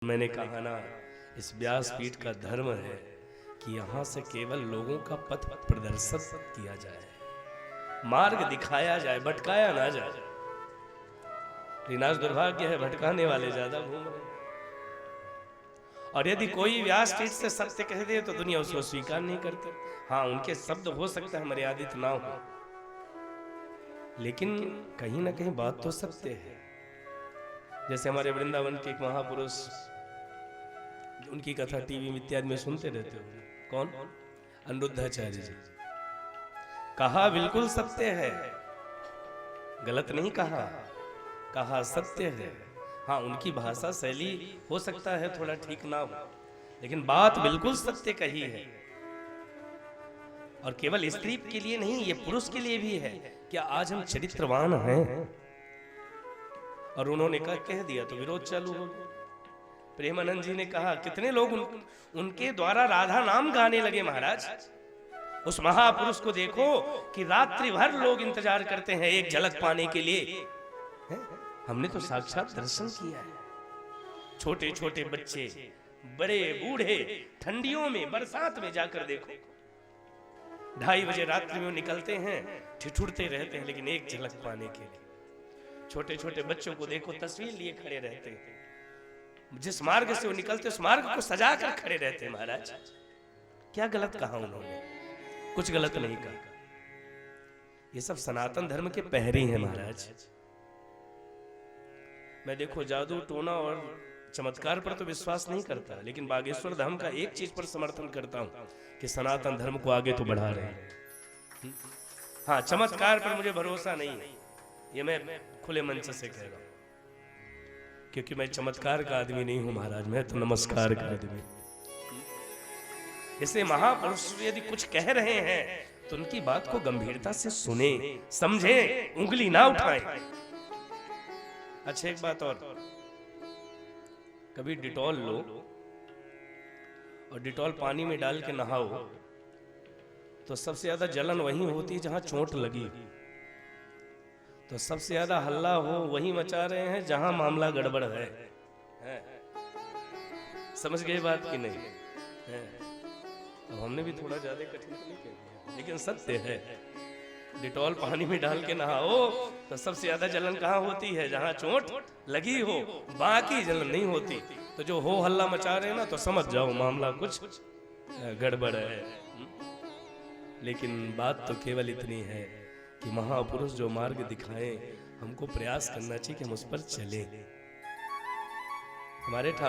मैंने कहा ना, इस व्यासपीठ का धर्म है कि यहाँ से केवल लोगों का पथ प्रदर्शित किया जाए, मार्ग दिखाया जाए, भटकाया ना जाए। लेकिन आज दुर्भाग्य है, भटकाने वाले ज्यादा घूम रहे हैं। और यदि कोई व्यासपीठ से सत्य कह दे तो दुनिया उसको स्वीकार नहीं करती। हाँ, उनके शब्द हो सकता है मर्यादित ना हो, लेकिन कहीं ना कहीं बात तो सत्य है। जैसे हमारे वृंदावन के एक महापुरुष, उनकी कथा टीवी इत्यादि में सुनते रहते हो, कौन? अनिरुद्धाचार्य जी। कहा बिल्कुल सत्य है, गलत नहीं कहा, कहा सत्य है। हाँ, उनकी भाषा शैली हो सकता है थोड़ा ठीक ना हो, लेकिन बात बिल्कुल सत्य कही है। और केवल स्त्री के लिए नहीं, ये पुरुष के लिए भी है। क्या आज हम चरित्रवान हैं? और उन्होंने कह दिया तो विरोध चालू हो गया। प्रेमानंद जी ने कहा, कितने लोग उनके द्वारा राधा नाम गाने लगे। महाराज, उस महापुरुष को देखो कि रात्रि भर लोग इंतजार करते हैं एक झलक पाने के लिए। हमने तो साक्षात दर्शन किया है। छोटे छोटे बच्चे, बड़े बूढ़े, ठंडियों में, बरसात में जाकर देखो, 2:30 बजे रात्रि में निकलते हैं, ठिठुरते रहते हैं, लेकिन एक झलक पाने के लिए। छोटे छोटे बच्चों को देखो, तस्वीर लिए खड़े रहते हैं। जिस मार्ग से वो निकलते उस मार्ग को सजा कर खड़े रहते हैं। महाराज, क्या गलत कहा उन्होंने? कुछ गलत नहीं कहा। ये सब सनातन धर्म के पहरे हैं। महाराज, मैं देखो जादू टोना और चमत्कार पर तो विश्वास नहीं करता, लेकिन बागेश्वर धाम का एक चीज पर समर्थन करता हूं कि सनातन धर्म को आगे तो बढ़ा रहे हैं। हाँ, चमत्कार पर मुझे भरोसा नहीं है, ये मैं खुले मंच से कह रहा हूं, क्योंकि मैं चमत्कार का आदमी नहीं हूं महाराज, मैं तो नमस्कार का आदमी। इसे महापुरुष यदि कुछ कह रहे हैं तो उनकी बात को गंभीरता से सुने, समझे, उंगली ना उठाएं। अच्छा, एक बात और, कभी डिटॉल लो और डिटॉल पानी में डाल के नहाओ तो सबसे ज्यादा जलन वहीं होती है जहां चोट लगी। तो सबसे ज्यादा हल्ला हो वहीं मचा रहे हैं जहां मामला गड़बड़ है। समझ गए बात कि नहीं? अब हमने भी थोड़ा ज्यादा कठिन नहीं कह दिया, लेकिन सत्य है। डिटॉल पानी में डाल के नहाओ तो सबसे ज्यादा जलन कहाँ होती है? जहां चोट लगी हो, बाकी जलन नहीं होती। तो जो हो हल्ला मचा रहे हैं ना, तो समझ जाओ मामला कुछ गड़बड़ है। लेकिन बात तो केवल इतनी है कि महापुरुष जो मार्ग दिखाएं, हमको प्रयास करना चाहिए कि हम उस पर चलें। हमारे ठाकुर